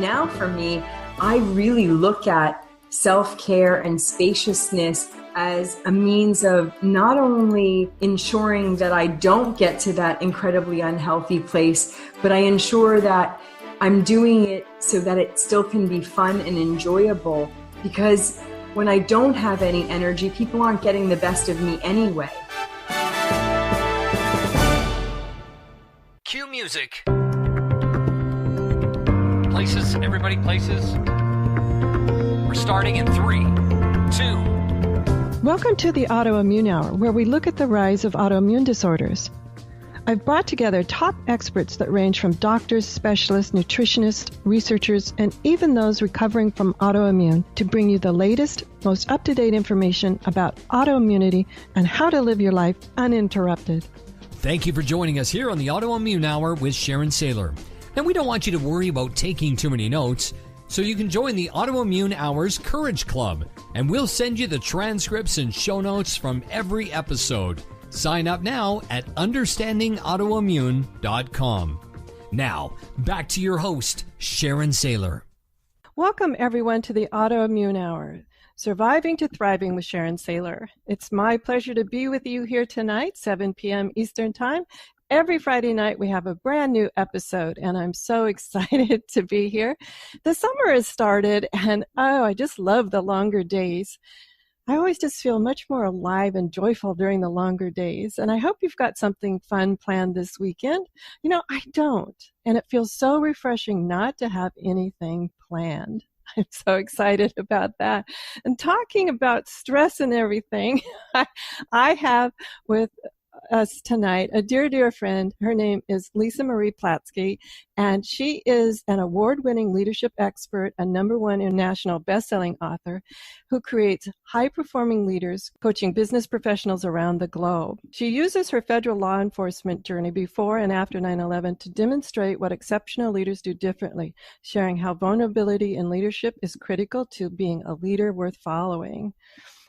now for me, I really look at self-care and spaciousness as a means of not only ensuring that I don't get to that incredibly unhealthy place, but I ensure that I'm doing it so that it still can be fun and enjoyable. Because when I don't have any energy, people aren't getting the best of me anyway. Cue music. Places, everybody, places. We're starting in 3, 2. Welcome to the Autoimmune Hour, where we look at the rise of autoimmune disorders. I've brought together top experts that range from doctors, specialists, nutritionists, researchers, and even those recovering from autoimmune to bring you the latest, most up-to-date information about autoimmunity and how to live your life uninterrupted. Thank you for joining us here on the Autoimmune Hour with Sharon Saylor. And we don't want you to worry about taking too many notes, so you can join the Autoimmune Hour's Courage Club, and we'll send you the transcripts and show notes from every episode. Sign up now at understandingautoimmune.com. Now, back to your host, Sharon Saylor. Welcome, everyone, to the Autoimmune Hour, Surviving to Thriving with Sharon Saylor. It's my pleasure to be with you here tonight, 7 p.m. Eastern Time. Every Friday night, we have a brand new episode, and I'm so excited to be here. The summer has started, and I just love the longer days. I always just feel much more alive and joyful during the longer days, and I hope you've got something fun planned this weekend. You know, I don't, and it feels so refreshing not to have anything planned. I'm so excited about that. And talking about stress and everything, I have with us tonight a dear friend. Her name is Marie Platske, and she is an award-winning leadership expert, a #1 international best-selling author who creates high-performing leaders coaching business professionals around the globe. She uses her federal law enforcement journey before and after 9/11 to demonstrate what exceptional leaders do differently, sharing how vulnerability in leadership is critical to being a leader worth following.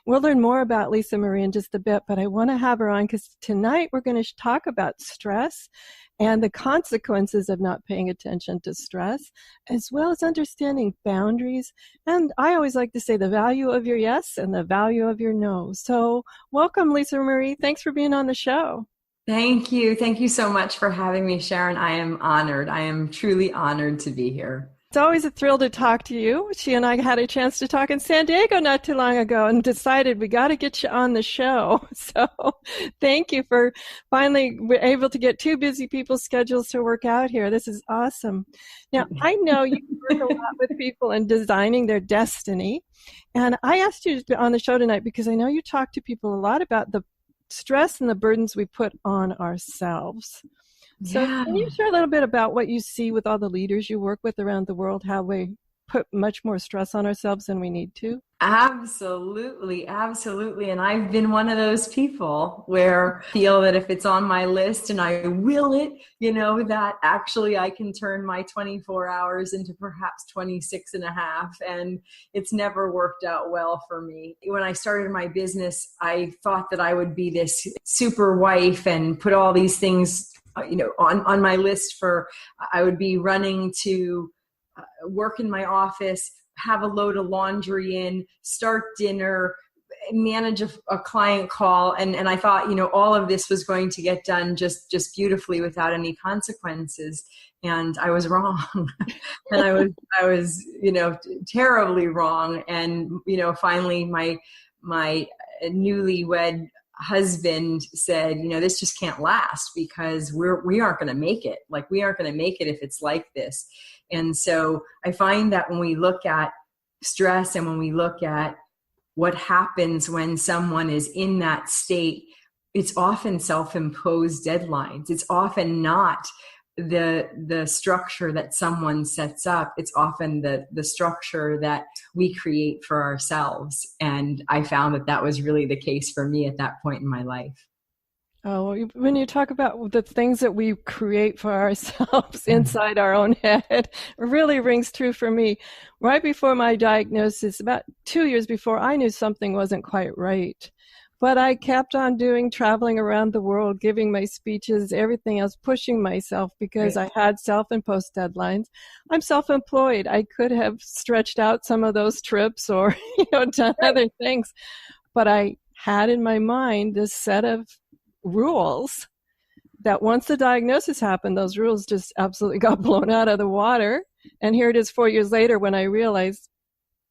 We'll learn more about Marie in just a bit, but I want to have her on because tonight we're going to talk about stress and the consequences of not paying attention to stress, as well as understanding boundaries. And I always like to say the value of your yes and the value of your no. So welcome, Marie. Thanks for being on the show. Thank you. Thank you so much for having me, Sharon. I am honored. I am truly honored to be here. It's always a thrill to talk to you. She and I had a chance to talk in San Diego not too long ago and decided we got to get you on the show. So thank you for finally able to get two busy people's schedules to work out here. This is awesome. Now, I know you work a lot with people in designing their destiny. And I asked you to be on the show tonight because I know you talk to people a lot about the stress and the burdens we put on ourselves. So Can you share a little bit about what you see with all the leaders you work with around the world, how we put much more stress on ourselves than we need to? Absolutely. And I've been one of those people where I feel that if it's on my list and I will it, that actually I can turn my 24 hours into perhaps 26 and a half. And it's never worked out well for me. When I started my business, I thought that I would be this super wife and put all these things on my list I would be running to work in my office, have a load of laundry in, start dinner, manage a client call. And I thought, all of this was going to get done just beautifully without any consequences. And I was wrong. And I was, terribly wrong. And, finally my newlywed husband said, this just can't last because we aren't going to make it. Like, we aren't going to make it if it's like this. And so I find that when we look at stress and when we look at what happens when someone is in that state, it's often self-imposed deadlines. It's often not the structure that someone sets up. It's often the structure that we create for ourselves. And I found that was really the case for me at that point in my life. Oh, when you talk about the things that we create for ourselves inside our own head, it really rings true for me. Right before my diagnosis, about 2 years before, I knew something wasn't quite right But I kept on traveling around the world, giving my speeches, everything else, pushing myself because I had self-imposed deadlines. I'm self-employed. I could have stretched out some of those trips or, done other things. But I had in my mind this set of rules that once the diagnosis happened, those rules just absolutely got blown out of the water. And here it is 4 years later when I realized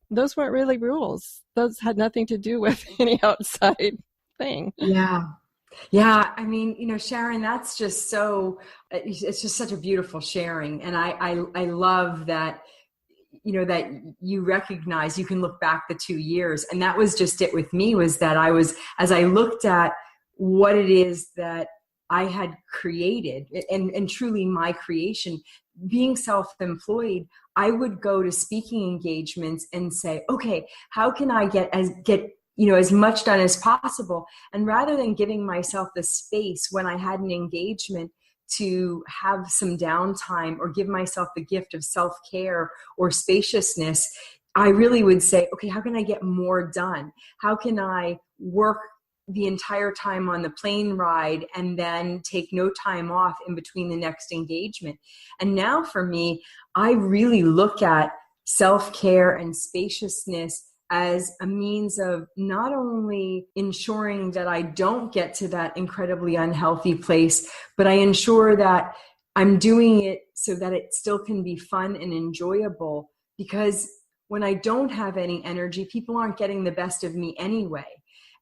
those weren't really rules. Those had nothing to do with any outside thing. Yeah. Yeah. I mean, Sharon, that's just it's just such a beautiful sharing. And I love that, that you recognize you can look back the 2 years. And that was just it with me, was that as I looked at what it is that I had created and truly my creation, being self-employed, I would go to speaking engagements and say, okay, how can I get as much done as possible? And rather than giving myself the space when I had an engagement to have some downtime or give myself the gift of self-care or spaciousness, I really would say, okay, how can I get more done? How can I work the entire time on the plane ride and then take no time off in between the next engagement? And now for me, I really look at self-care and spaciousness as a means of not only ensuring that I don't get to that incredibly unhealthy place, but I ensure that I'm doing it so that it still can be fun and enjoyable. Because when I don't have any energy, people aren't getting the best of me anyway.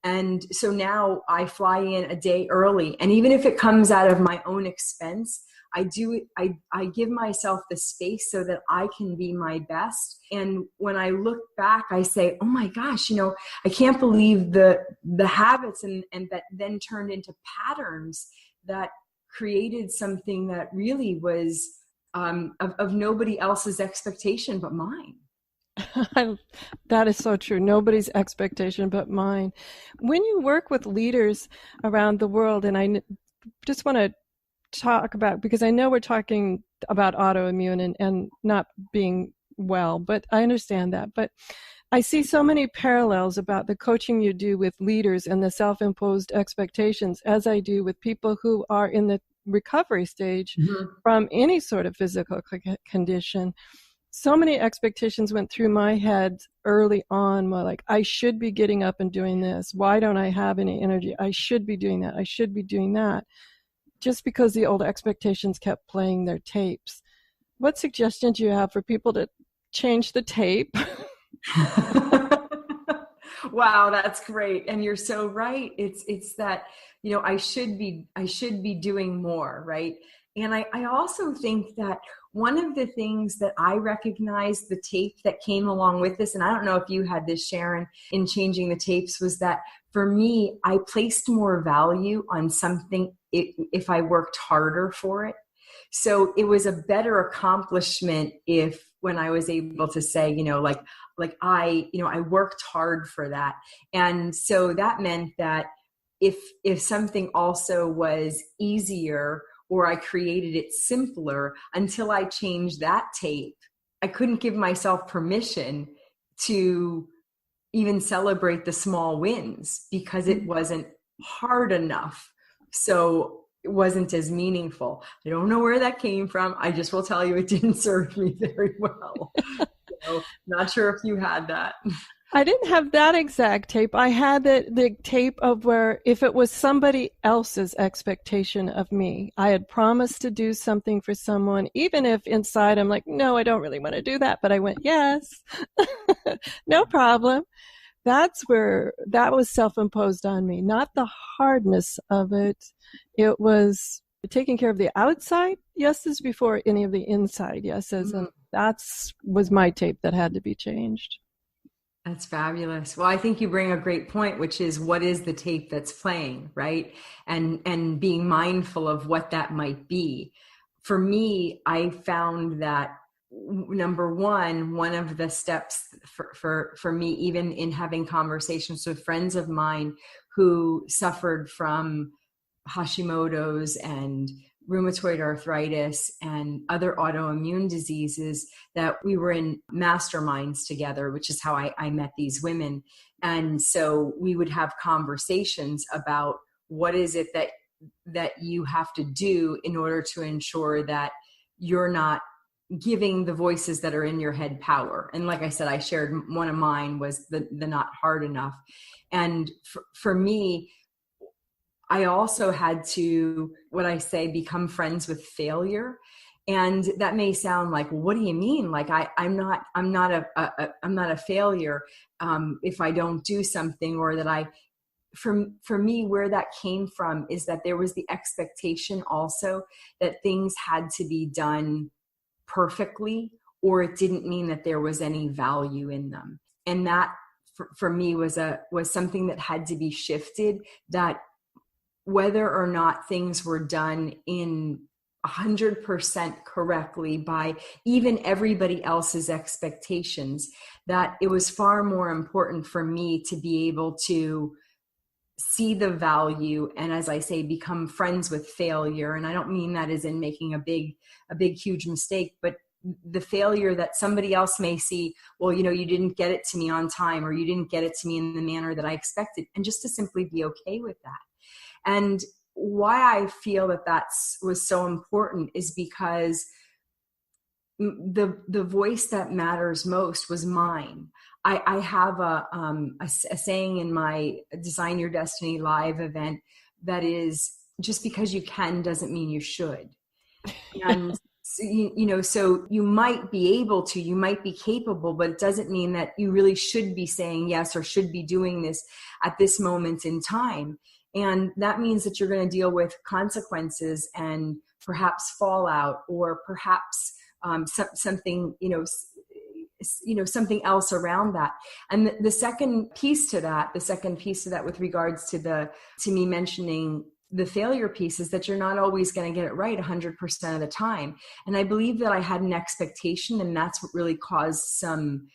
And so now I fly in a day early. And even if it comes out of my own expense, I give myself the space so that I can be my best. And when I look back, I say, oh my gosh, I can't believe the habits and that then turned into patterns that created something that really was of nobody else's expectation but mine. That is so true. Nobody's expectation but mine. When you work with leaders around the world, and I just want to talk about, because I know we're talking about autoimmune and not being well, but I understand that. But I see so many parallels about the coaching you do with leaders and the self-imposed expectations as I do with people who are in the recovery stage from any sort of physical condition. So many expectations went through my head early on, like, I should be getting up and doing this. Why don't I have any energy? I should be doing that. I should be doing that. Just because the old expectations kept playing their tapes. What suggestions do you have for people to change the tape? Wow, that's great. And you're so right. It's that, I should be doing more, right? And I also think that one of the things that I recognized, the tape that came along with this, and I don't know if you had this, Sharon, in changing the tapes, was that for me, I placed more value on something if I worked harder for it. So it was a better accomplishment when I was able to say, I worked hard for that. And so that meant that if something also was easier, or I created it simpler, until I changed that tape, I couldn't give myself permission to even celebrate the small wins because it wasn't hard enough. So it wasn't as meaningful. I don't know where that came from. I just will tell you it didn't serve me very well. Not sure if you had that. I didn't have that exact tape. I had the tape of where if it was somebody else's expectation of me, I had promised to do something for someone, even if inside I'm like, no, I don't really want to do that. But I went, yes, no problem. That's where that was self-imposed on me, not the hardness of it. It was taking care of the outside yeses before any of the inside yeses. And that's was my tape that had to be changed. That's fabulous. Well, I think you bring a great point, which is what is the tape that's playing, right? And being mindful of what that might be. For me, I found that number one of the steps for me, even in having conversations with friends of mine who suffered from Hashimoto's and rheumatoid arthritis and other autoimmune diseases that we were in masterminds together, which is how I met these women. And so we would have conversations about what is it that you have to do in order to ensure that you're not giving the voices that are in your head power. And like I said, I shared one of mine was the not hard enough. And for me, I also had to, what I say, become friends with failure. And that may sound like, what do you mean? Like I'm not a failure if I don't do something, or that for me, where that came from is that there was the expectation also that things had to be done perfectly, or it didn't mean that there was any value in them. And that for me was something that had to be shifted, that whether or not things were done in 100% correctly by even everybody else's expectations, that it was far more important for me to be able to see the value and, as I say, become friends with failure. And I don't mean that as in making a big, huge mistake, but the failure that somebody else may see, well, you didn't get it to me on time, or you didn't get it to me in the manner that I expected, and just to simply be okay with that. And why I feel that was so important is because the voice that matters most was mine. I have a saying in my Design Your Destiny live event that is, just because you can doesn't mean you should. And so you might be able to, you might be capable, but it doesn't mean that you really should be saying yes or should be doing this at this moment in time. And that means that you're going to deal with consequences and perhaps fallout, or perhaps something, something else around that. And the second piece to that with regards to me mentioning the failure piece, is that you're not always going to get it right 100% of the time. And I believe that I had an expectation, and that's what really caused some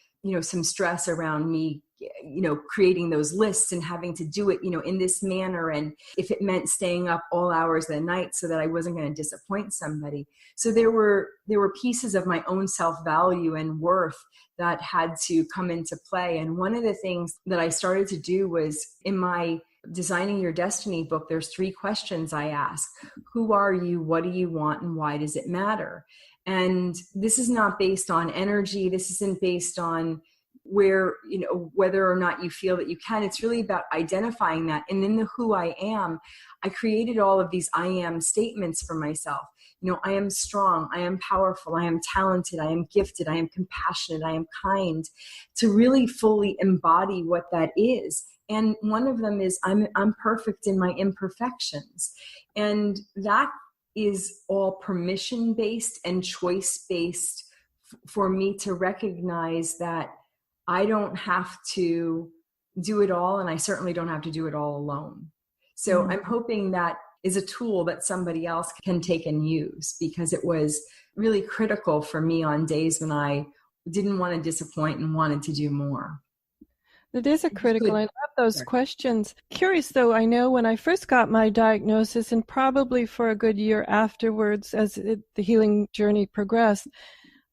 stress around me, creating those lists and having to do it, in this manner. And if it meant staying up all hours of the night so that I wasn't going to disappoint somebody. So there were pieces of my own self-value and worth that had to come into play. And one of the things that I started to do was, in my Designing Your Destiny book, there's 3 questions I ask. Who are you? What do you want? And why does it matter? And this is not based on energy. This isn't based on whether or not you feel that you can. It's really about identifying that. And in the who I am, I created all of these I am statements for myself. I am strong, I am powerful, I am talented, I am gifted, I am compassionate, I am kind, to really fully embody what that is. And one of them is I'm perfect in my imperfections. And that is all permission-based and choice-based for me to recognize that I don't have to do it all, and I certainly don't have to do it all alone. So I'm hoping that is a tool that somebody else can take and use, because it was really critical for me on days when I didn't want to disappoint and wanted to do more. It is a critical. I love those questions. Curious though, I know when I first got my diagnosis, and probably for a good year afterwards as the healing journey progressed,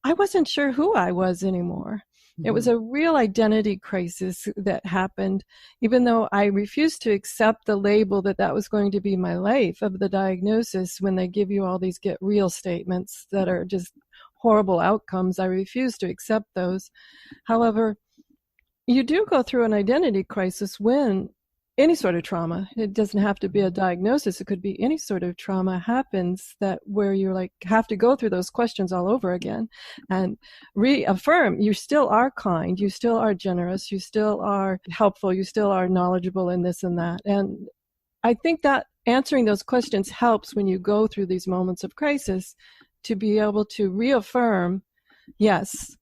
I wasn't sure who I was anymore. It was a real identity crisis that happened, even though I refused to accept the label that was going to be my life of the diagnosis. When they give you all these get real statements that are just horrible outcomes, I refused to accept those. However, you do go through an identity crisis when any sort of trauma, it doesn't have to be a diagnosis, it could be any sort of trauma happens, that where you're like have to go through those questions all over again and reaffirm you still are kind, you still are generous, you still are helpful, you still are knowledgeable in this and that. And I think that answering those questions helps when you go through these moments of crisis, to be able to reaffirm, yes,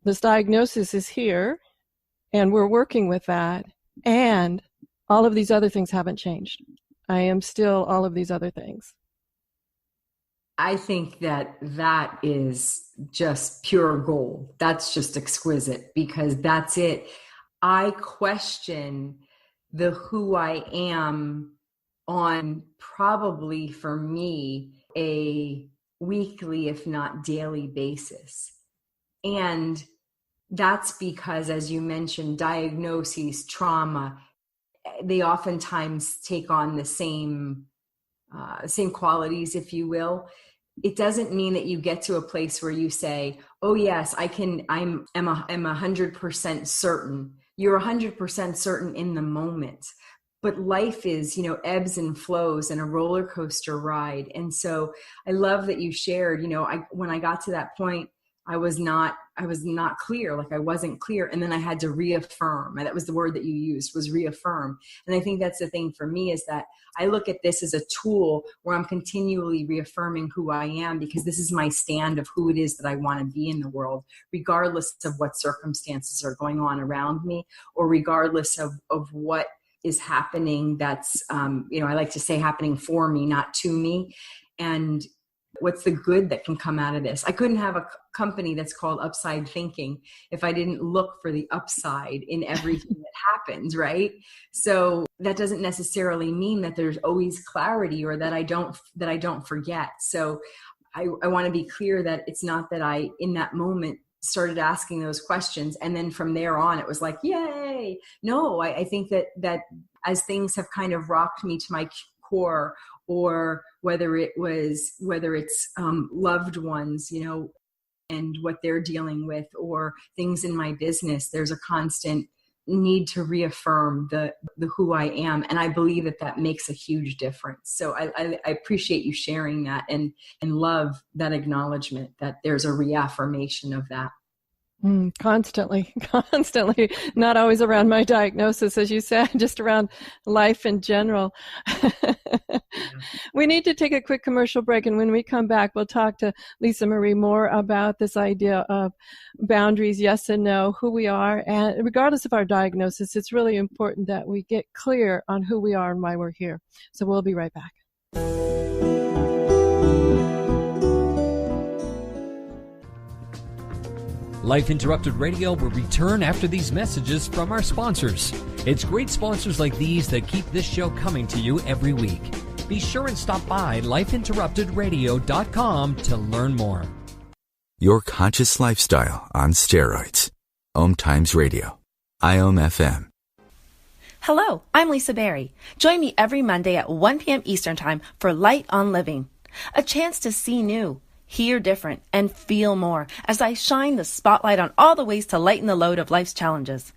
this diagnosis is here and we're working with that, and all of these other things haven't changed. I am still all of these other things. I think that is just pure gold. That's just exquisite, because that's it. I question the who I am on, probably for me, a weekly, if not daily basis. And that's because, as you mentioned, diagnoses, trauma, they oftentimes take on the same qualities, if you will. It doesn't mean that you get to a place where you say, oh yes, I'm 100% certain. You're 100% certain in the moment. But life is, ebbs and flows and a roller coaster ride. And so I love that you shared, when I got to that point, I was not clear, like I wasn't clear. And then I had to reaffirm. And that was the word that you used, was reaffirm. And I think that's the thing for me, is that I look at this as a tool where I'm continually reaffirming who I am, because this is my stand of who it is that I want to be in the world, regardless of what circumstances are going on around me, or regardless of what is happening that's, I like to say happening for me, not to me. And what's the good that can come out of this? I couldn't have a company that's called Upside Thinking if I didn't look for the upside in everything that happens, right? So that doesn't necessarily mean that there's always clarity, or that I don't forget. So I want to be clear that it's not that I, in that moment, started asking those questions and then from there on it was like, yay. No, I think that as things have kind of rocked me to my core, or whether it's loved ones, and what they're dealing with, or things in my business, there's a constant need to reaffirm the who I am. And I believe that makes a huge difference. So I appreciate you sharing that, and love that acknowledgement that there's a reaffirmation of that. Constantly, not always around my diagnosis, as you said, just around life in general. We need to take a quick commercial break, and when we come back, we'll talk to Lisa Marie more about this idea of boundaries, yes and no, who we are, and regardless of our diagnosis, it's really important that we get clear on who we are and why we're here. So we'll be right back. Life Interrupted Radio will return after these messages from our sponsors. It's great sponsors like these that keep this show coming to you every week. Be sure and stop by lifeinterruptedradio.com to learn more. Your conscious lifestyle on steroids. OMTimes Radio. IOM FM. Hello, I'm Lisa Berry. Join me every Monday at 1 p.m. Eastern Time for Light on Living. A chance to see new, hear different, and feel more as I shine the spotlight on all the ways to lighten the load of life's challenges.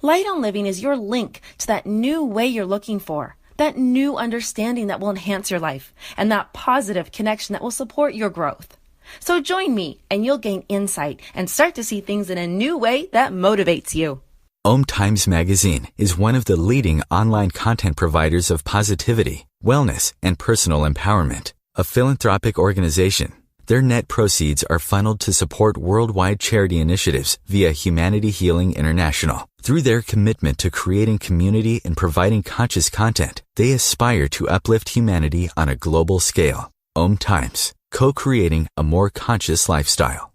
Light on Living is your link to that new way you're looking for, that new understanding that will enhance your life, and that positive connection that will support your growth. So join me and you'll gain insight and start to see things in a new way that motivates you. OMTimes Magazine is one of the leading online content providers of positivity, wellness, and personal empowerment. A philanthropic organization, their net proceeds are funneled to support worldwide charity initiatives via Humanity Healing International. Through their commitment to creating community and providing conscious content, they aspire to uplift humanity on a global scale. OMTimes, co-creating a more conscious lifestyle.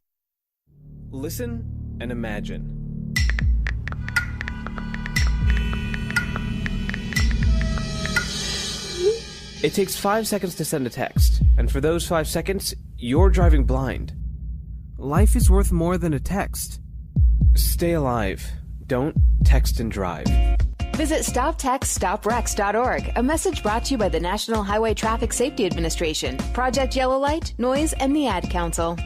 Listen and imagine. It takes 5 seconds to send a text, and for those 5 seconds, you're driving blind. Life is worth more than a text. Stay alive. Don't text and drive. Visit StopTextStopWrecks.org, a message brought to you by the National Highway Traffic Safety Administration, Project Yellow Light, Noise, and the Ad Council.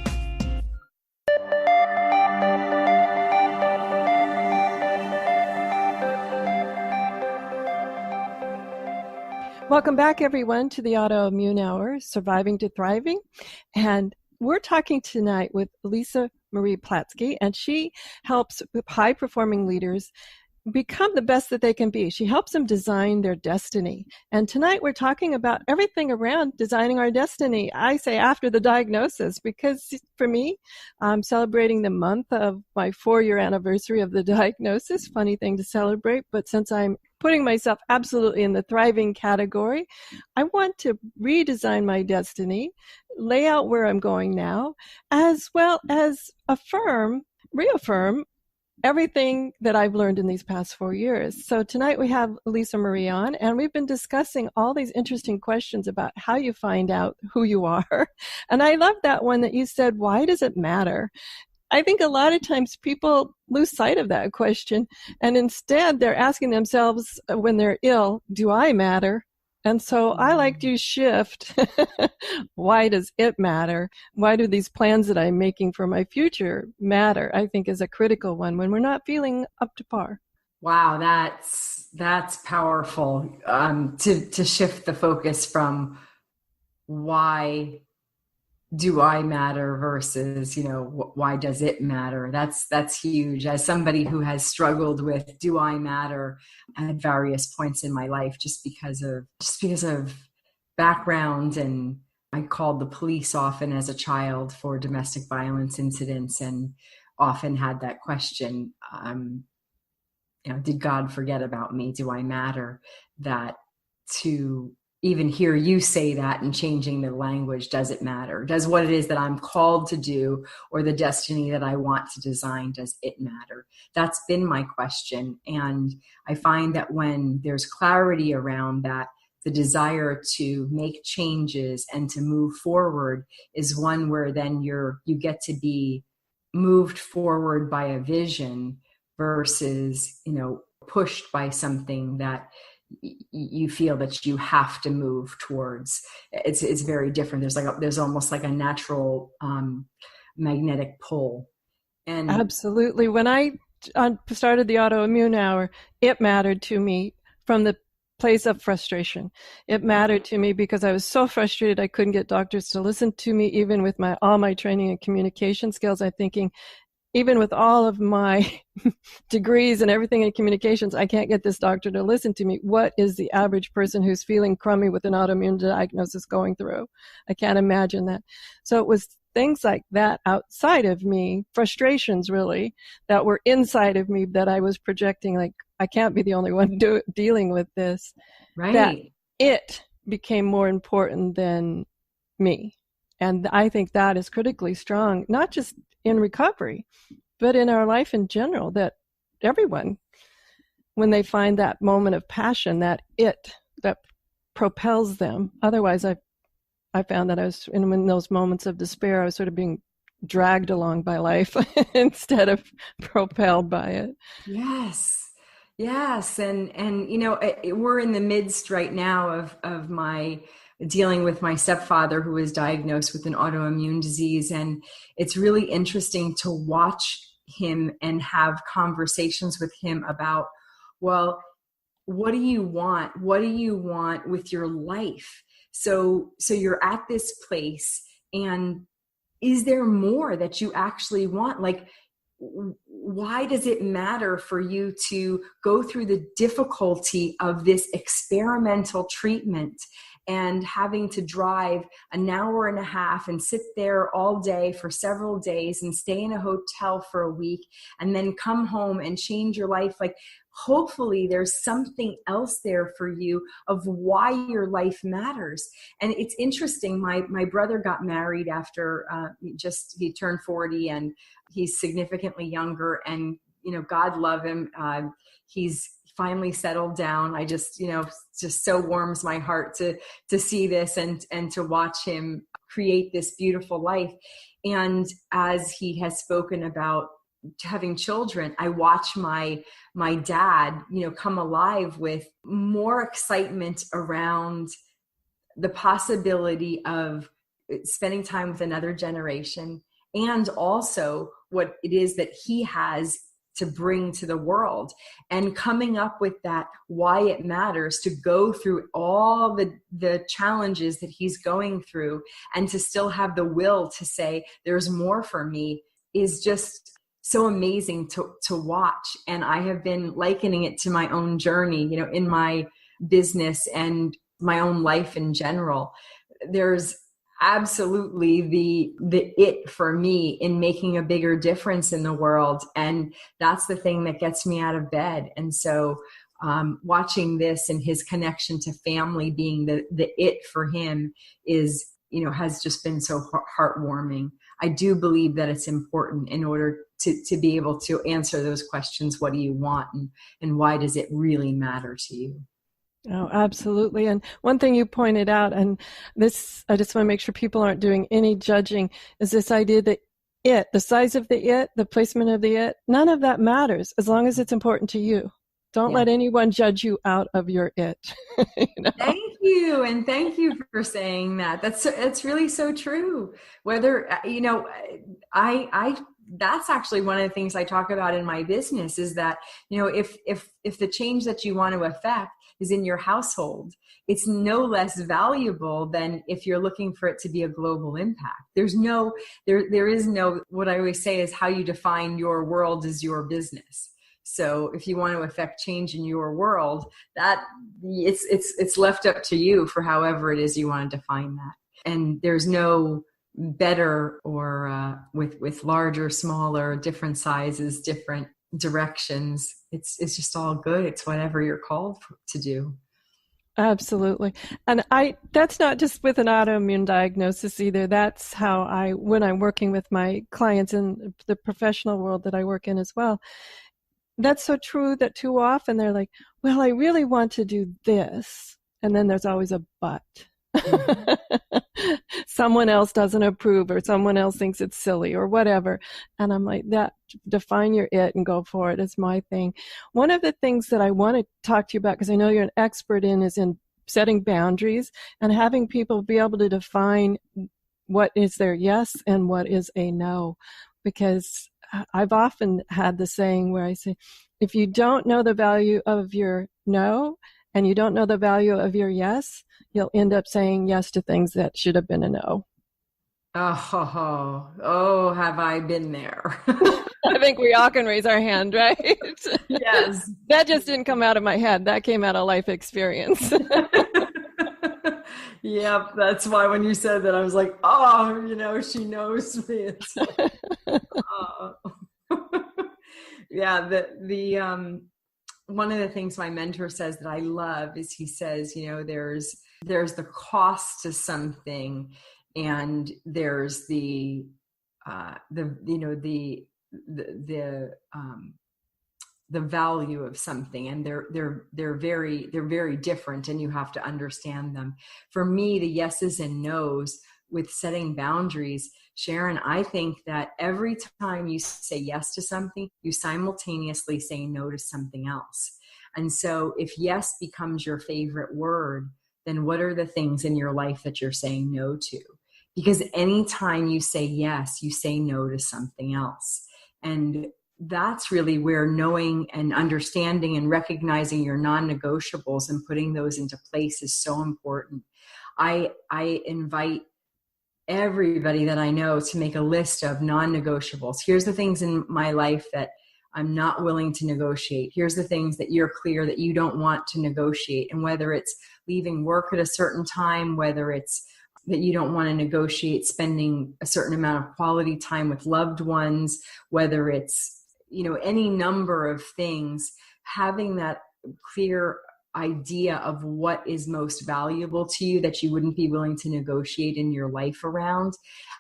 Welcome back, everyone, to the Autoimmune Hour, Surviving to Thriving. And we're talking tonight with Lisa Marie Platske, and she helps high-performing leaders become the best that they can be. She helps them design their destiny. And tonight we're talking about everything around designing our destiny. I say after the diagnosis, because for me, I'm celebrating the month of my 4-year anniversary of the diagnosis. Funny thing to celebrate, but since I'm putting myself absolutely in the thriving category, I want to redesign my destiny, lay out where I'm going now, as well as reaffirm everything that I've learned in these past 4 years. So tonight we have Lisa Marie on, and we've been discussing all these interesting questions about how you find out who you are. And I love that one that you said, why does it matter? I think a lot of times people lose sight of that question, and instead they're asking themselves when they're ill, do I matter? And so I like to shift. Why does it matter? Why do these plans that I'm making for my future matter? I think is a critical one when we're not feeling up to par. Wow, that's powerful. To shift the focus from why do I matter versus, why does it matter? That's huge. As somebody who has struggled with do I matter at various points in my life, just because of background, and I called the police often as a child for domestic violence incidents, and often had that question, did God forget about me? Do I matter? That to even hear you say that and changing the language, does it matter? Does what it is that I'm called to do or the destiny that I want to design, does it matter? That's been my question. And I find that when there's clarity around that, the desire to make changes and to move forward is one where then you get to be moved forward by a vision versus, pushed by something that you feel that you have to move towards. It's very different. There's almost like a natural magnetic pull. And absolutely. When I started the Autoimmune Hour, it mattered to me from the place of frustration. It mattered to me because I was so frustrated I couldn't get doctors to listen to me, even with all my training and communication skills. I'm thinking, even with all of my degrees and everything in communications, I can't get this doctor to listen to me. What is the average person who's feeling crummy with an autoimmune diagnosis going through? I can't imagine that. So it was things like that outside of me, frustrations really, that were inside of me that I was projecting, like, I can't be the only one dealing with this. Right. That it became more important than me. And I think that is critically strong, not just in recovery, but in our life in general, that everyone, when they find that moment of passion, that propels them. Otherwise, I found that I was in those moments of despair, I was sort of being dragged along by life instead of propelled by it. Yes. And we're in the midst right now of my dealing with my stepfather, who was diagnosed with an autoimmune disease. And it's really interesting to watch him and have conversations with him about, well, what do you want? What do you want with your life? So you're at this place, and is there more that you actually want? Like, why does it matter for you to go through the difficulty of this experimental treatment and having to drive an hour and a half and sit there all day for several days and stay in a hotel for a week and then come home and change your life? Like, hopefully there's something else there for you of why your life matters. And it's interesting. My brother got married after he turned 40, and he's significantly younger, and, God love him. He's finally settled down. I just so warms my heart to see this and to watch him create this beautiful life. And as he has spoken about having children, I watch my dad, come alive with more excitement around the possibility of spending time with another generation, and also what it is that he has to bring to the world, and coming up with that why it matters, to go through all the challenges that he's going through and to still have the will to say there's more for me, is just so amazing to watch. And I have been likening it to my own journey, in my business and my own life in general. There's absolutely the it for me in making a bigger difference in the world. And that's the thing that gets me out of bed. And so watching this and his connection to family being the it for him is has just been so heartwarming. I do believe that it's important in order to be able to answer those questions. What do you want, and why does it really matter to you? Oh, absolutely. And one thing you pointed out, and this, I just want to make sure people aren't doing any judging, is this idea that the size of the placement of the none of that matters as long as it's important to you. Don't let anyone judge you out of your it. Thank you. And thank you for saying that. That's really so true. Whether, that's actually one of the things I talk about in my business is that, if the change that you want to affect is in your household, it's no less valuable than if you're looking for it to be a global impact. There is no, what I always say is how you define your world is your business. So if you want to affect change in your world, that it's left up to you for however it is you want to define that. And there's no better or with larger, smaller, different sizes, different directions. It's just all good. It's whatever you're called to do. Absolutely. And that's not just with an autoimmune diagnosis either. That's how when I'm working with my clients in the professional world that I work in as well, that's so true that too often they're like, well, I really want to do this. And then there's always a but. Someone else doesn't approve, or someone else thinks it's silly, or whatever. And I'm like, that, define your it and go for it is my thing. One of the things that I want to talk to you about, because I know you're an expert is in setting boundaries and having people be able to define what is their yes and what is a no. Because I've often had the saying where I say, if you don't know the value of your no and you don't know the value of your yes, you'll end up saying yes to things that should have been a no. Oh, have I been there? I think we all can raise our hand, right? Yes. That just didn't come out of my head. That came out of life experience. Yep, that's why when you said that, I was like, oh, she knows me. It's like, oh. Yeah, the one of the things my mentor says that I love is he says, there's the cost to something, and there's the value of something, and they're very different, and you have to understand them. For me, the yeses and nos with setting boundaries, Sharon, I think that every time you say yes to something, you simultaneously say no to something else. And so if yes becomes your favorite word, then what are the things in your life that you're saying no to? Because anytime you say yes, you say no to something else. And that's really where knowing and understanding and recognizing your non-negotiables and putting those into place is so important. I invite everybody that I know to make a list of non-negotiables. Here's the things in my life that I'm not willing to negotiate. Here's the things that you're clear that you don't want to negotiate. And whether it's leaving work at a certain time, whether it's that you don't want to negotiate spending a certain amount of quality time with loved ones, whether it's, any number of things, having that clear idea of what is most valuable to you that you wouldn't be willing to negotiate in your life around.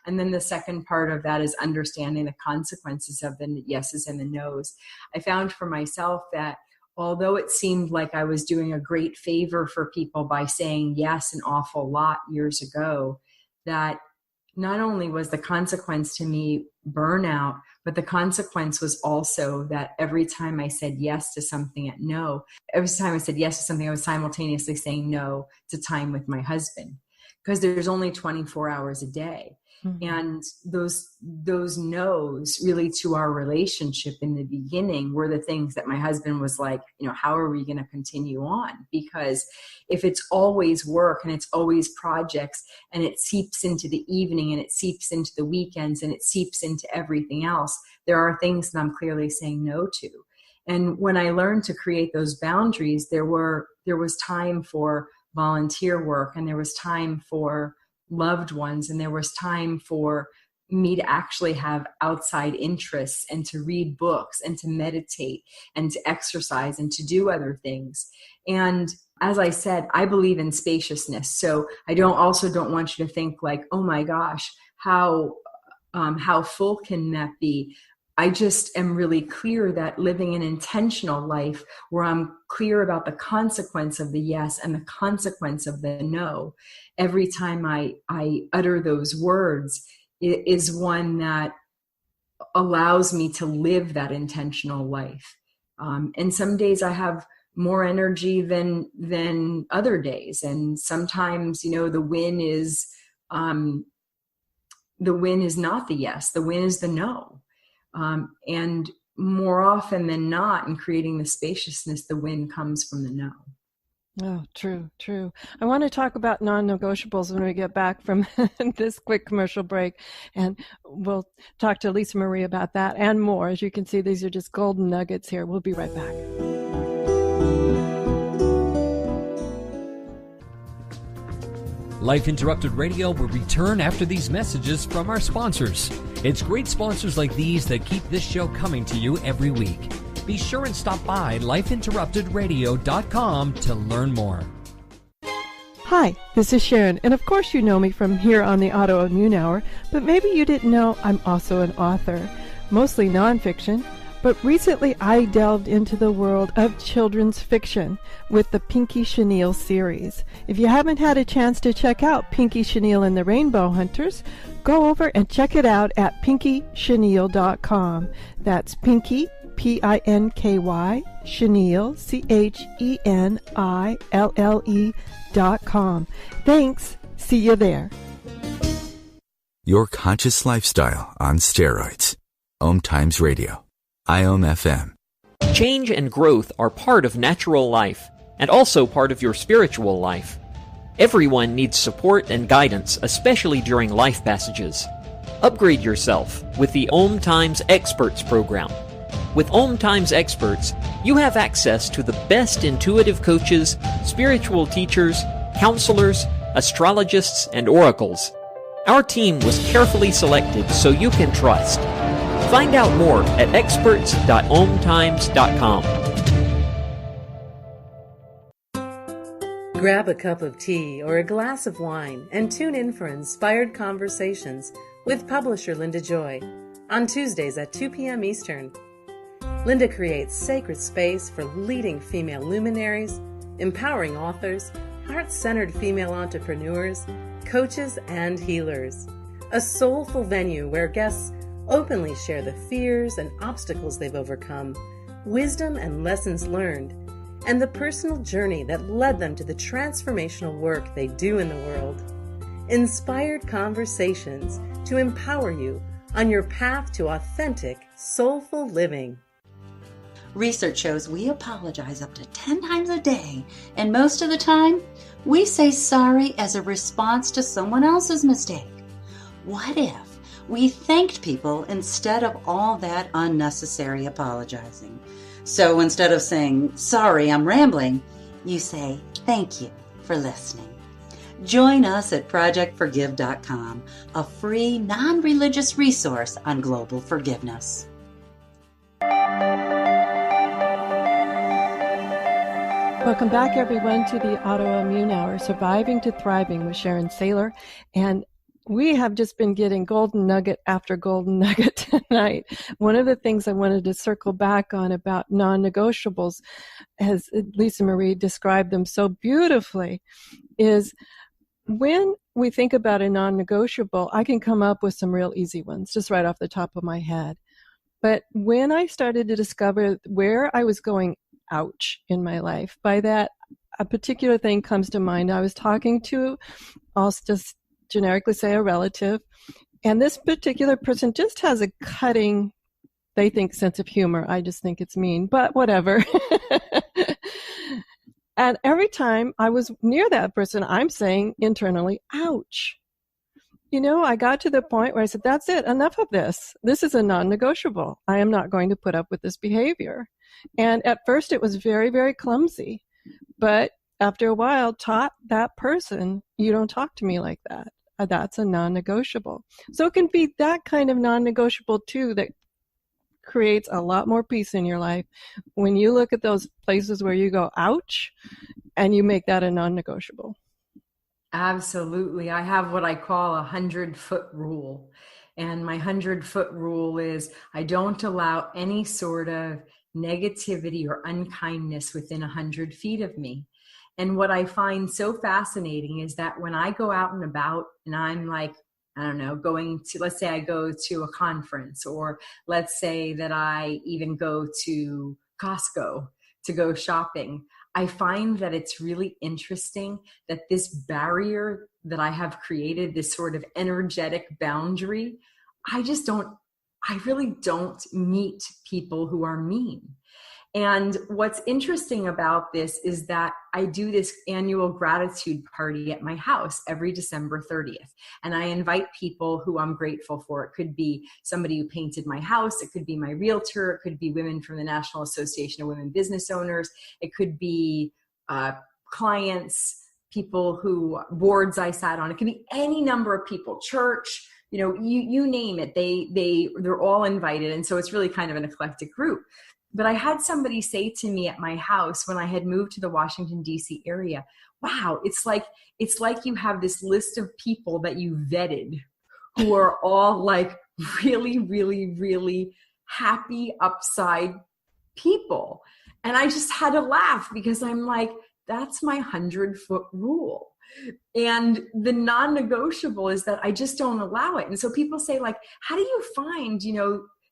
And then the second part of that is understanding the consequences of the yeses and the nos. I found for myself that although it seemed like I was doing a great favor for people by saying yes an awful lot years ago, that not only was the consequence to me burnout, but the consequence was also that every time I said yes to something every time I said yes to something, I was simultaneously saying no to time with my husband, because there's only 24 hours a day. Mm-hmm. And those no's really to our relationship in the beginning were the things that my husband was like, how are we going to continue on? Because if it's always work and it's always projects and it seeps into the evening and it seeps into the weekends and it seeps into everything else, there are things that I'm clearly saying no to. And when I learned to create those boundaries, there was time for volunteer work, and there was time for loved ones, and there was time for me to actually have outside interests and to read books and to meditate and to exercise and to do other things. And as I said, I believe in spaciousness. So I don't want you to think like, oh my gosh, how full can that be? I just am really clear that living an intentional life where I'm clear about the consequence of the yes and the consequence of the no, every time I utter those words, is one that allows me to live that intentional life. And some days I have more energy than other days. And sometimes, the win is not the yes, the win is the no. And more often than not, in creating the spaciousness, the win comes from the no. Oh, true. I want to talk about non-negotiables when we get back from this quick commercial break, and we'll talk to Lisa Marie about that and more. As you can see, these are just golden nuggets here. We'll be right back. Life Interrupted Radio will return after these messages from our sponsors. It's great sponsors like these that keep this show coming to you every week. Be sure and stop by lifeinterruptedradio.com to learn more. Hi, this is Sharon, and of course you know me from here on the Autoimmune Hour, but maybe you didn't know I'm also an author, mostly nonfiction. But recently I delved into the world of children's fiction with the Pinky Chenille series. If you haven't had a chance to check out Pinky Chenille and the Rainbow Hunters, go over and check it out at pinkychenille.com. That's Pinky, Pinky, Chenille, CHENILLE.com. Thanks. See you there. Your conscious lifestyle on steroids. OMTimes Radio. IOM FM. Change and growth are part of natural life, and also part of your spiritual life. Everyone needs support and guidance, especially during life passages. Upgrade yourself with the OMTimes Experts program. With OMTimes Experts, you have access to the best intuitive coaches, spiritual teachers, counselors, astrologists, and oracles. Our team was carefully selected so you can trust. Find out more at experts.omtimes.com. Grab a cup of tea or a glass of wine and tune in for Inspired Conversations with publisher Linda Joy on Tuesdays at 2 p.m. Eastern. Linda creates sacred space for leading female luminaries, empowering authors, heart-centered female entrepreneurs, coaches, and healers. A soulful venue where guests openly share the fears and obstacles they've overcome, wisdom and lessons learned, and the personal journey that led them to the transformational work they do in the world. Inspired Conversations to empower you on your path to authentic, soulful living. Research shows we apologize up to 10 times a day, and most of the time, we say sorry as a response to someone else's mistake. What if we thanked people instead of all that unnecessary apologizing? So instead of saying, sorry, I'm rambling, you say, thank you for listening. Join us at projectforgive.com, a free, non-religious resource on global forgiveness. Welcome back, everyone, to the Autoimmune Hour, Surviving to Thriving with Sharon Saylor. And we have just been getting golden nugget after golden nugget tonight. One of the things I wanted to circle back on about non-negotiables, as Lisa Marie described them so beautifully, is when we think about a non-negotiable, I can come up with some real easy ones just right off the top of my head. But when I started to discover where I was going ouch in my life, by that a particular thing comes to mind. I was talking to, I'll just generically say, a relative, and this particular person just has a cutting, they think, sense of humor. I just think it's mean, but whatever. And every time I was near that person, I'm saying internally, ouch. You know, I got to the point where I said, that's it, enough of this. This is a non-negotiable. I am not going to put up with this behavior. And at first it was very, very clumsy. But after a while, taught that person, you don't talk to me like that. That's a non-negotiable. So it can be that kind of non-negotiable too that creates a lot more peace in your life. When you look at those places where you go, ouch, and you make that a non-negotiable. Absolutely. I have what I call a 100-foot rule. And my 100-foot rule is I don't allow any sort of negativity or unkindness within 100 feet of me. And what I find so fascinating is that when I go out and about and I'm like, I don't know, let's say I go to a conference, or let's say that I even go to Costco to go shopping, I find that it's really interesting that this barrier that I have created, this sort of energetic boundary, I really don't meet people who are mean. And what's interesting about this is that I do this annual gratitude party at my house every December 30th. And I invite people who I'm grateful for. It could be somebody who painted my house. It could be my realtor. It could be women from the National Association of Women Business Owners. It could be clients, people boards I sat on. It could be any number of people, church, you name it. They're all invited. And so it's really kind of an eclectic group. But I had somebody say to me at my house when I had moved to the Washington, D.C. area, wow, it's like you have this list of people that you vetted who are all like really, really, really happy upside people. And I just had to laugh because I'm like, that's my 100-foot rule. And the non-negotiable is that I just don't allow it. And so people say, like, how do you find,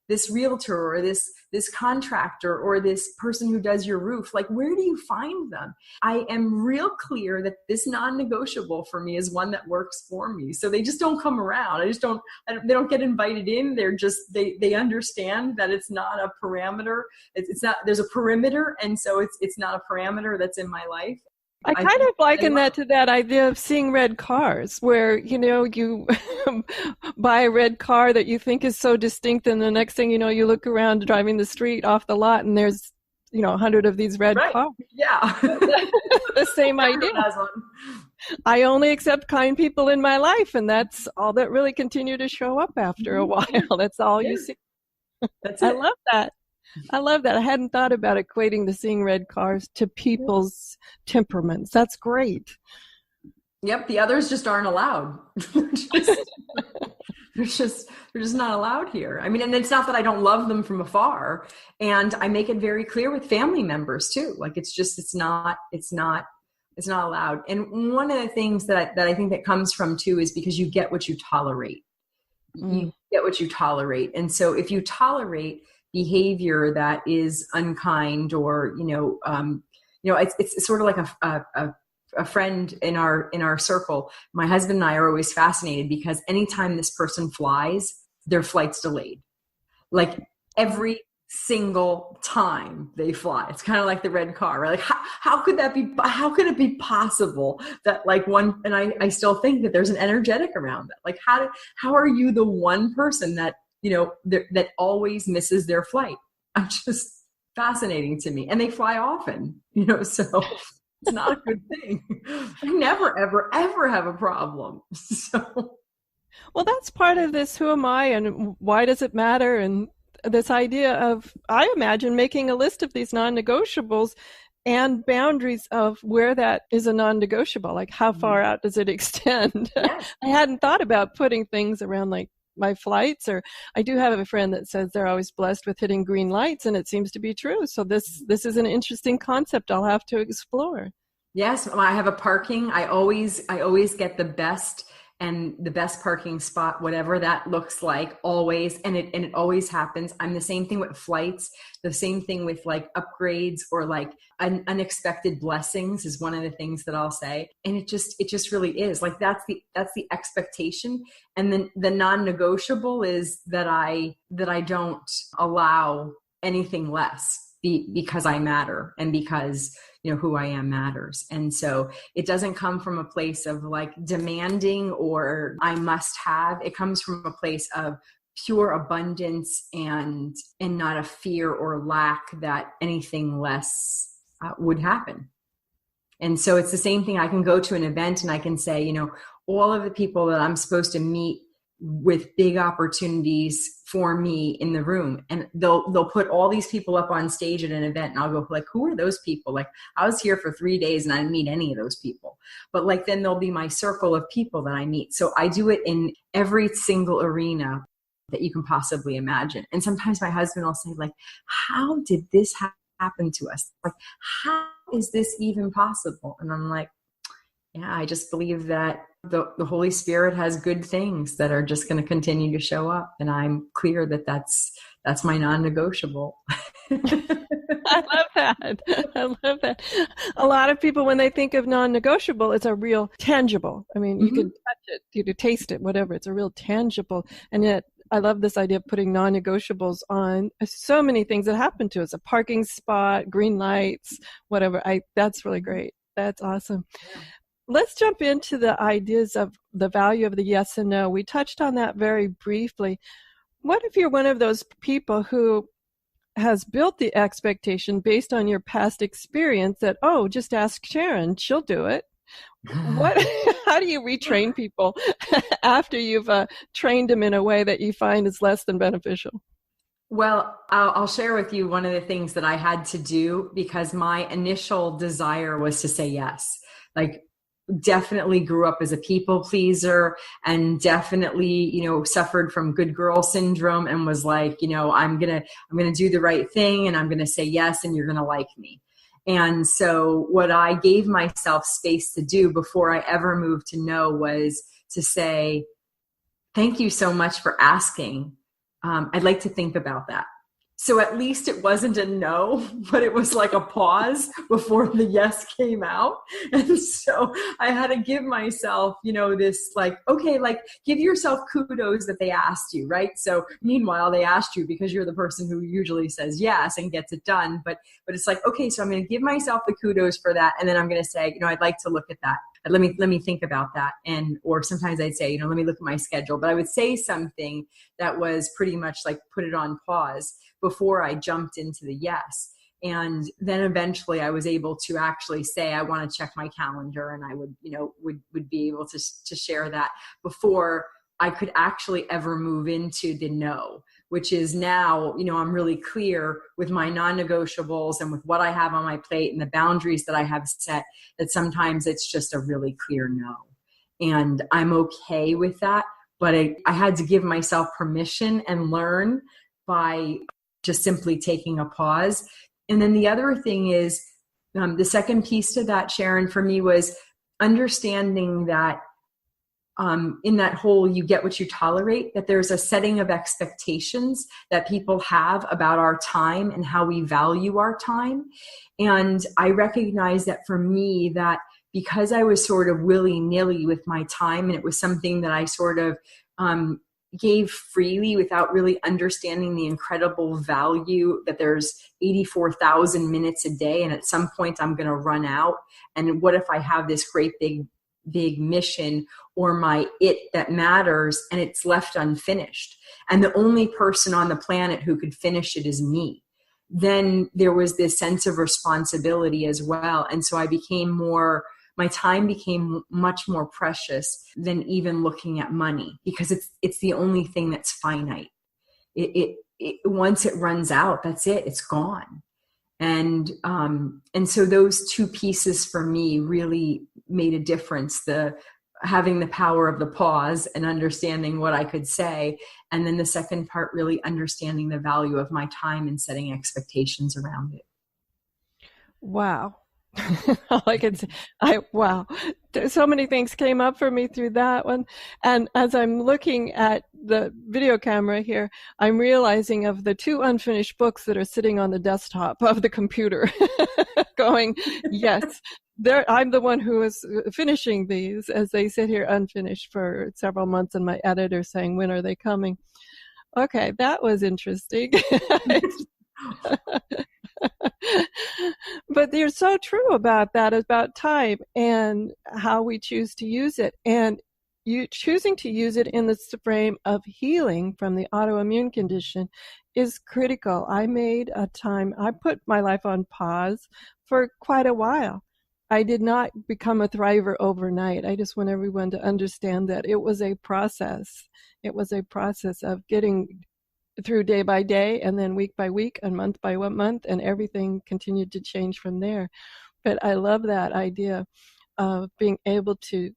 this realtor or this contractor or this person who does your roof? Like, where do you find them? I am real clear that this non-negotiable for me is one that works for me. So they just don't come around. They don't get invited in. They're just, they understand that it's not a parameter. It's not, there's a perimeter. And so it's not a parameter that's in my life. I kind of liken that to that idea of seeing red cars, where, you buy a red car that you think is so distinct, and the next thing you know, you look around driving the street off the lot, and there's, 100 of these red cars. Yeah. The same idea. I only accept kind people in my life, and that's all that really continue to show up after a while. That's all you see. That's it. I love that. I hadn't thought about equating the seeing red cars to people's temperaments. That's great. Yep. The others just aren't allowed. They're just not allowed here. I mean, and it's not that I don't love them from afar. And I make it very clear with family members too. Like, it's not allowed. And one of the things that I think that comes from too is because you get what you tolerate. You get what you tolerate. And so if you tolerate behavior that is unkind, or it's sort of like a friend in our circle. My husband and I are always fascinated because anytime this person flies, their flight's delayed. Like every single time they fly, it's kind of like the red car, right? Like how could that be? How could it be possible that like one? And I still think that there's an energetic around that. Like how are you the one person that that always misses their flight? I'm just fascinating to me. And they fly often, so it's not a good thing. I never, ever, ever have a problem. So. Well, that's part of this. Who am I and why does it matter? And this idea of, I imagine, making a list of these non-negotiables and boundaries of where that is a non-negotiable. Like, how far out does it extend? Yes. I hadn't thought about putting things around like my flights, or I do have a friend that says they're always blessed with hitting green lights, and it seems to be true. So this is an interesting concept I'll have to explore. Yes, I have a parking. I always get the best parking spot, whatever that looks like, always, and it always happens. I'm the same thing with flights, the same thing with like upgrades, or like unexpected blessings is one of the things that I'll say. And it just really is like, that's the expectation. And then the non-negotiable is that I don't allow anything less because I matter, and because who I am matters. And so it doesn't come from a place of like demanding or I must have. It comes from a place of pure abundance and not a fear or lack that anything less would happen. And so it's the same thing. I can go to an event and I can say, all of the people that I'm supposed to meet with big opportunities for me in the room. And they'll put all these people up on stage at an event, and I'll go like, who are those people? Like, I was here for 3 days and I didn't meet any of those people. But like, then there'll be my circle of people that I meet. So I do it in every single arena that you can possibly imagine. And sometimes my husband will say like, how did this happen to us? Like, how is this even possible? And I'm like, yeah, I just believe that the Holy Spirit has good things that are just going to continue to show up. And I'm clear that that's my non-negotiable. I love that. I love that. A lot of people, when they think of non-negotiable, it's a real tangible. I mean, you can touch it, you can taste it, whatever. It's a real tangible. And yet I love this idea of putting non-negotiables on so many things that happen to us, a parking spot, green lights, whatever. That's really great. That's awesome. Yeah. Let's jump into the ideas of the value of the yes and no. We touched on that very briefly. What if you're one of those people who has built the expectation based on your past experience that, oh, just ask Sharon, she'll do it? How do you retrain people after you've trained them in a way that you find is less than beneficial? Well, I'll share with you one of the things that I had to do, because my initial desire was to say yes. Like, definitely grew up as a people pleaser, and definitely, suffered from good girl syndrome, and was like, I'm going to do the right thing, and I'm going to say yes, and you're going to like me. And so what I gave myself space to do before I ever moved to no was to say, thank you so much for asking. I'd like to think about that. So at least it wasn't a no, but it was like a pause before the yes came out. And so I had to give myself, this like, okay, like give yourself kudos that they asked you, right? So meanwhile, they asked you because you're the person who usually says yes and gets it done. But it's like, okay, so I'm going to give myself the kudos for that. And then I'm going to say, I'd like to look at that. Let me think about that. Or sometimes I'd say, let me look at my schedule. But I would say something that was pretty much like put it on pause before I jumped into the yes. And then eventually I was able to actually say, I want to check my calendar, and I would, would be able to share that before I could actually ever move into the no, which is now, I'm really clear with my non-negotiables and with what I have on my plate and the boundaries that I have set, that sometimes it's just a really clear no. And I'm okay with that. But I had to give myself permission and learn by just simply taking a pause. And then the other thing is, the second piece to that, Sharon, for me was understanding that in that whole you get what you tolerate, that there's a setting of expectations that people have about our time and how we value our time. And I recognize that for me, that because I was sort of willy-nilly with my time, and it was something that I sort of gave freely without really understanding the incredible value that there's 84,000 minutes a day, and at some point I'm going to run out. And what if I have this great big mission or my it that matters, and it's left unfinished, and the only person on the planet who could finish it is me? Then there was this sense of responsibility as well. And so my time became much more precious than even looking at money, because it's the only thing that's finite. It once it runs out, that's it. It's gone. And so those two pieces for me really made a difference. Having the power of the pause and understanding what I could say. And then the second part, really understanding the value of my time and setting expectations around it. Wow. All I can say, wow. So many things came up for me through that one. And as I'm looking at the video camera here, I'm realizing of the 2 unfinished books that are sitting on the desktop of the computer going, yes, I'm the one who is finishing these as they sit here unfinished for several months, and my editor saying, when are they coming? Okay, that was interesting. But you're so true about that, about time and how we choose to use it. And you choosing to use it in the frame of healing from the autoimmune condition is critical. I put my life on pause for quite a while. I did not become a thriver overnight. I just want everyone to understand that it was a process. It was a process of getting through day by day, and then week by week, and month by month, and everything continued to change from there. But I love that idea of being able to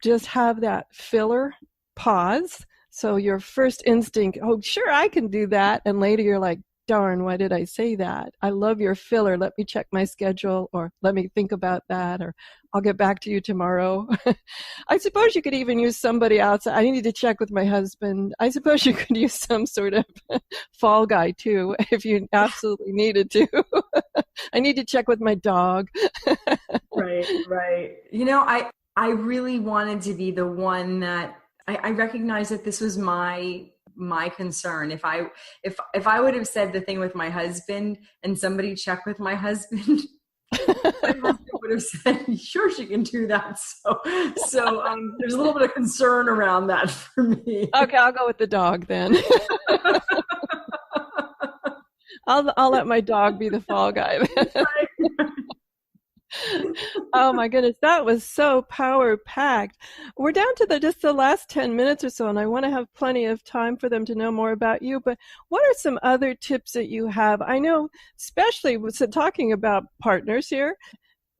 just have that filler pause. So your first instinct, oh, sure, I can do that. And later you're like, darn, why did I say that? I love your filler. Let me check my schedule, or let me think about that, or I'll get back to you tomorrow. I suppose you could even use somebody outside. I need to check with my husband. I suppose you could use some sort of fall guy too, if you absolutely needed to. I need to check with my dog. Right. I really wanted to be the one that I recognized that this was my concern. If I would have said the thing with my husband and somebody checked with my husband, my husband would have said, sure, she can do that. So there's a little bit of concern around that for me. Okay, I'll go with the dog then. I'll let my dog be the fall guy then. Oh my goodness, that was so power packed. We're down to just the last 10 minutes or so, and I want to have plenty of time for them to know more about you. But what are some other tips that you have? I know, especially with talking about partners here,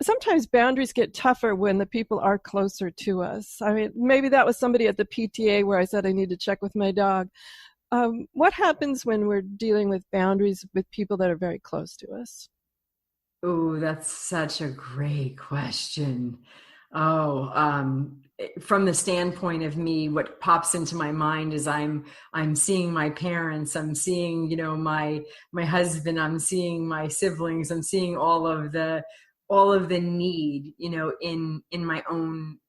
sometimes boundaries get tougher when the people are closer to us. I mean, maybe that was somebody at the PTA where I said I need to check with my dog. What happens when we're dealing with boundaries with people that are very close to us? Oh, that's such a great question. From the standpoint of me, what pops into my mind is I'm seeing my parents, I'm seeing, my husband, I'm seeing my siblings, I'm seeing all of the need, in my own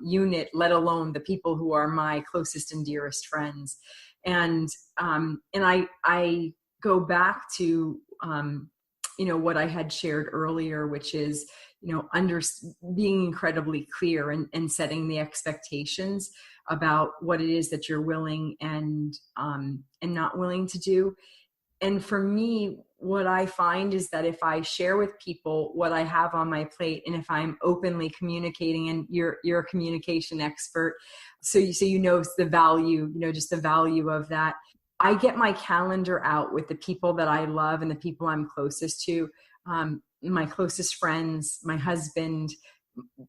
unit, let alone the people who are my closest and dearest friends. And I go back to, what I had shared earlier, which is, being incredibly clear and setting the expectations about what it is that you're willing and not willing to do. And for me, what I find is that if I share with people what I have on my plate, and if I'm openly communicating, and you're a communication expert, so you know the value, just the value of that. I get my calendar out with the people that I love and the people I'm closest to, my closest friends, my husband,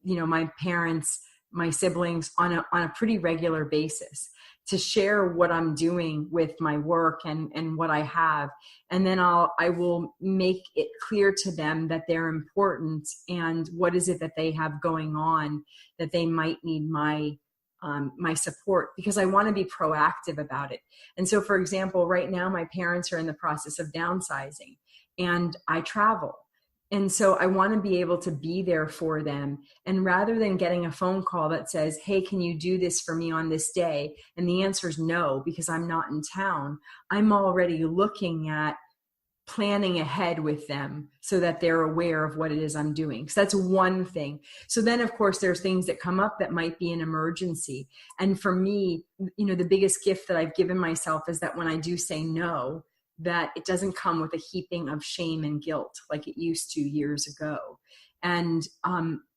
my parents, my siblings, on a pretty regular basis, to share what I'm doing with my work and what I have. And then I will make it clear to them that they're important, and what is it that they have going on that they might need my support, because I want to be proactive about it. And so, for example, right now my parents are in the process of downsizing, and I travel. And so I want to be able to be there for them. And rather than getting a phone call that says, hey, can you do this for me on this day? And the answer is no, because I'm not in town. I'm already looking at planning ahead with them so that they're aware of what it is I'm doing. So that's one thing. So then, of course, there's things that come up that might be an emergency. And for me, the biggest gift that I've given myself is that when I do say no, that it doesn't come with a heaping of shame and guilt like it used to years ago. And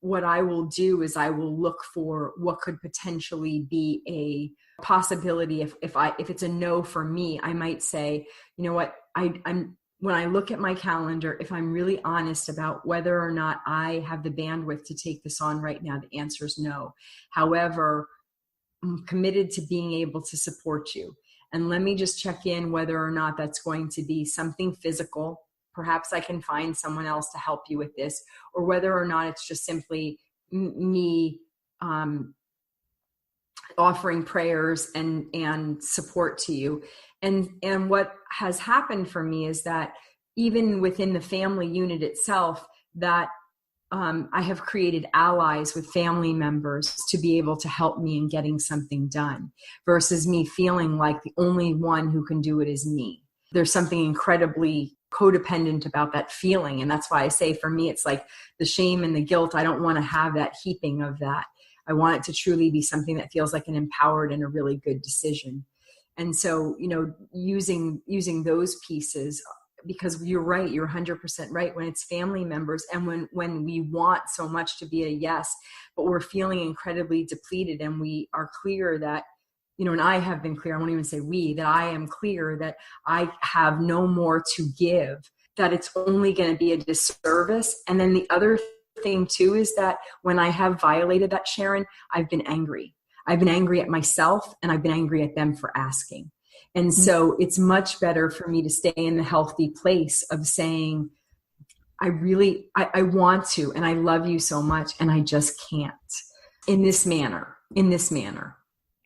what I will do is I will look for what could potentially be a possibility. If it's a no for me, I might say, you know what, when I look at my calendar, if I'm really honest about whether or not I have the bandwidth to take this on right now, the answer is no. However, I'm committed to being able to support you. And let me just check in whether or not that's going to be something physical. Perhaps I can find someone else to help you with this, or whether or not it's just simply me offering prayers and support to you. And what has happened for me is that even within the family unit itself, that I have created allies with family members to be able to help me in getting something done, versus me feeling like the only one who can do it is me. There's something incredibly codependent about that feeling. And that's why I say, for me, it's like the shame and the guilt. I don't want to have that heaping of that. I want it to truly be something that feels like an empowered and a really good decision. And so, using those pieces because you're right, you're 100% right. When it's family members and when we want so much to be a yes, but we're feeling incredibly depleted, and we are clear that, and I have been clear, I won't even say we, that I am clear that I have no more to give, that it's only going to be a disservice. And then the other thing too is that when I have violated that, Sharon, I've been angry. I've been angry at myself, and I've been angry at them for asking. And so it's much better for me to stay in the healthy place of saying, I want to, and I love you so much, and I just can't in this manner.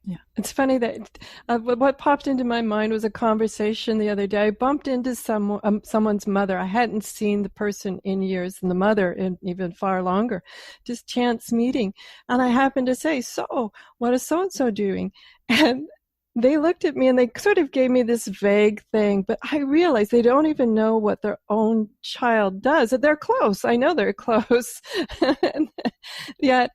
Yeah, it's funny that what popped into my mind was a conversation the other day. I bumped into someone's mother. I hadn't seen the person in years, and the mother in even far longer, just chance meeting. And I happened to say, so what is so-and-so doing? And they looked at me and they sort of gave me this vague thing, but I realized they don't even know what their own child does. They're close. I know they're close. Yet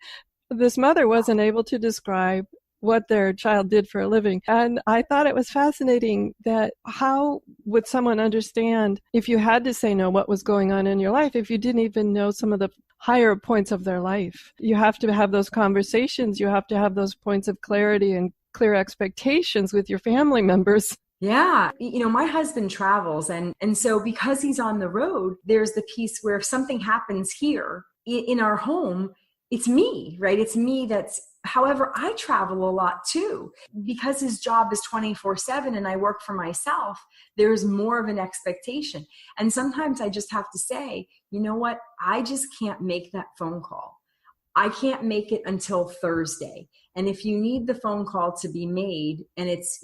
this mother wasn't able to describe what their child did for a living. And I thought it was fascinating that how would someone understand if you had to say no, what was going on in your life, if you didn't even know some of the higher points of their life. You have to have those conversations. You have to have those points of clarity and clear expectations with your family members. Yeah. My husband travels, and so because he's on the road, there's the piece where if something happens here in our home, it's me, right? It's me however, I travel a lot too. Because his job is 24/7 and I work for myself, there's more of an expectation. And sometimes I just have to say, you know what? I just can't make that phone call. I can't make it until Thursday. And if you need the phone call to be made and it's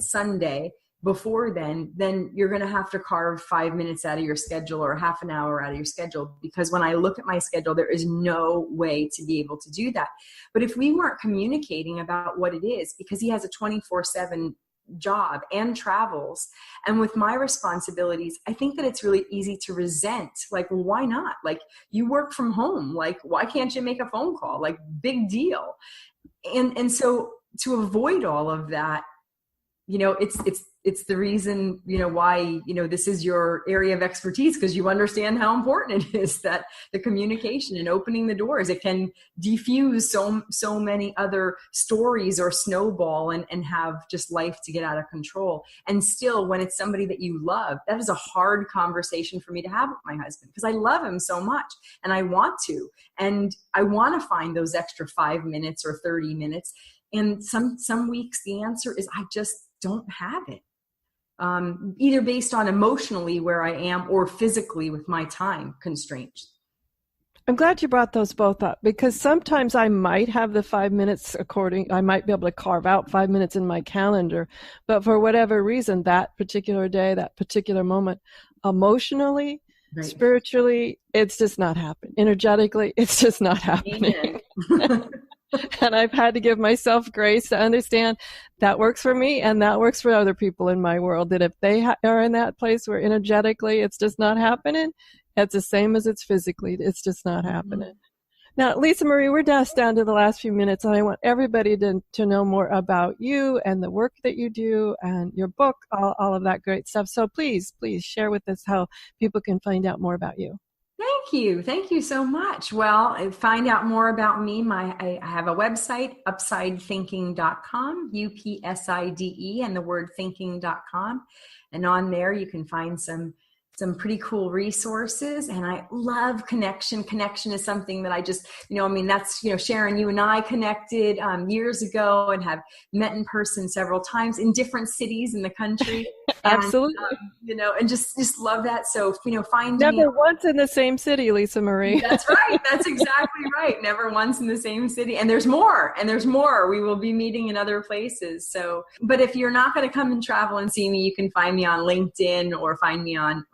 Sunday before then you're going to have to carve 5 minutes out of your schedule or half an hour out of your schedule, because when I look at my schedule, there is no way to be able to do that. But if we weren't communicating about what it is, because he has a 24/7 job and travels, and with my responsibilities, I think that it's really easy to resent. Like, well, why not? Like, you work from home. Like, why can't you make a phone call? Like, big deal. And so to avoid all of that, it's the reason, why, this is your area of expertise, because you understand how important it is, that the communication and opening the doors, it can diffuse so many other stories or snowball and have just life to get out of control. And still, when it's somebody that you love, that is a hard conversation for me to have with my husband, because I love him so much and I want to, and I want to find those extra 5 minutes or 30 minutes. And some weeks the answer is I just don't have it, either based on emotionally where I am or physically with my time constraints. I'm glad you brought those both up, because sometimes I might have the 5 minutes I might be able to carve out 5 minutes in my calendar, but for whatever reason, that particular day, that particular moment, emotionally, right, spiritually, it's just not happening. Energetically, it's just not happening. And I've had to give myself grace to understand that works for me and that works for other people in my world, that if they are in that place where energetically it's just not happening, it's the same as it's physically. It's just not happening. Now, Lisa Marie, we're down to the last few minutes, and I want everybody to know more about you and the work that you do and your book, all of that great stuff. So please share with us how people can find out more about you. Thank you so much. Well, find out more about me. I have a website, upsidethinking.com, UPSIDE, and the word thinking.com. And on there you can find some pretty cool resources. And I love connection. Connection is something that I just, that's, Sharon, you and I connected years ago and have met in person several times in different cities in the country. Absolutely. And just love that. So, find Never me. once in the same city, Lisa Marie. That's right. That's exactly right. Never once in the same city. And there's more. We will be meeting in other places. So, but if you're not going to come and travel and see me, you can find me on LinkedIn or find me on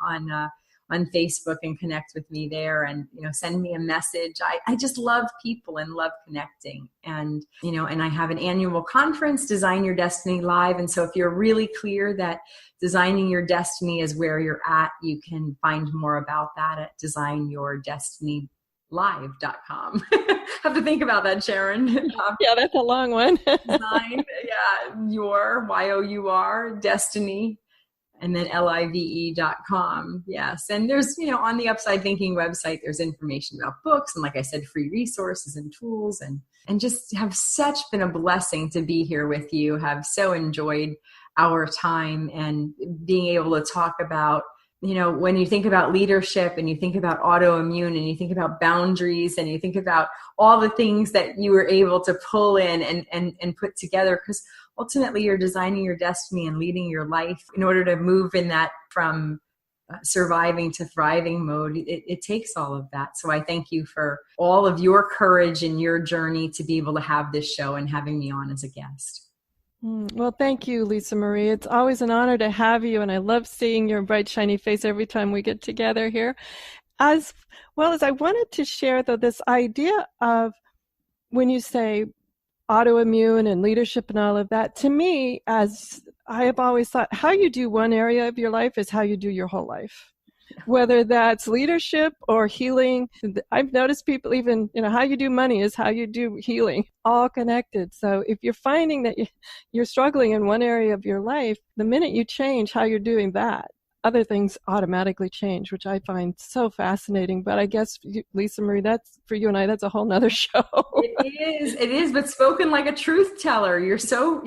Facebook and connect with me there, and send me a message. I just love people and love connecting, and and I have an annual conference, Design Your Destiny Live. And so if you're really clear that designing your destiny is where you're at, you can find more about that at designyourdestinylive.com. Have to think about that, Sharon. Yeah, that's a long one. Design, your, YOUR, destiny, and then live.com. Yes. And there's, on the Upside Thinking website, there's information about books and, like I said, free resources and tools, and just have been a blessing to be here with you. Have so enjoyed our time and being able to talk about, when you think about leadership and you think about autoimmune and you think about boundaries and you think about all the things that you were able to pull in and put together, because ultimately you're designing your destiny and leading your life in order to move in that from surviving to thriving mode. It takes all of that. So I thank you for all of your courage and your journey to be able to have this show and having me on as a guest. Well, thank you, Lisa Marie. It's always an honor to have you, and I love seeing your bright, shiny face every time we get together here. As well as I wanted to share, though, this idea of when you say autoimmune and leadership and all of that, to me, as I have always thought, how you do one area of your life is how you do your whole life. Whether that's leadership or healing. I've noticed people even, how you do money is how you do healing, all connected. So if you're finding that you're struggling in one area of your life, the minute you change how you're doing that, other things automatically change, which I find so fascinating. But I guess, Lisa Marie, that's for you and I, that's a whole nother show. It is, but spoken like a truth teller. You're so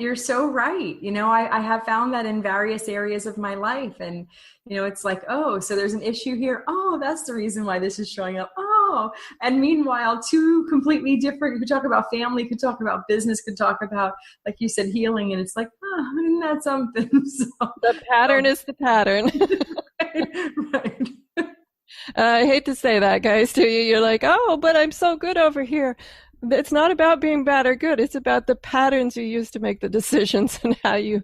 right. I have found that in various areas of my life, and it's like, oh, so there's an issue here. Oh, that's the reason why this is showing up. Oh, and meanwhile, two completely different, you could talk about family, could talk about business, could talk about, like you said, healing. And it's like, oh, isn't that something? So, the pattern is the pattern. Right. I hate to say that, guys, to you. You're like, oh, but I'm so good over here. It's not about being bad or good. It's about the patterns you use to make the decisions and how you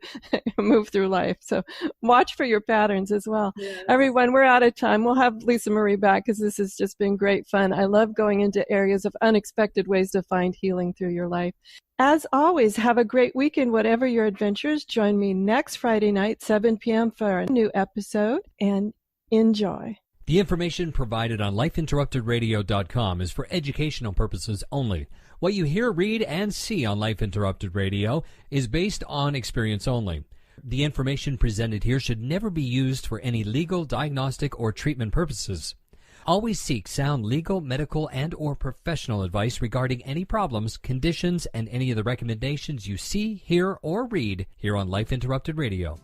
move through life. So watch for your patterns as well. Yes. Everyone, we're out of time. We'll have Lisa Marie back because this has just been great fun. I love going into areas of unexpected ways to find healing through your life. As always, have a great weekend, whatever your adventures. Join me next Friday night, 7 p.m. for a new episode, and enjoy. The information provided on lifeinterruptedradio.com is for educational purposes only. What you hear, read, and see on Life Interrupted Radio is based on experience only. The information presented here should never be used for any legal, diagnostic, or treatment purposes. Always seek sound legal, medical, and or professional advice regarding any problems, conditions, and any of the recommendations you see, hear, or read here on Life Interrupted Radio.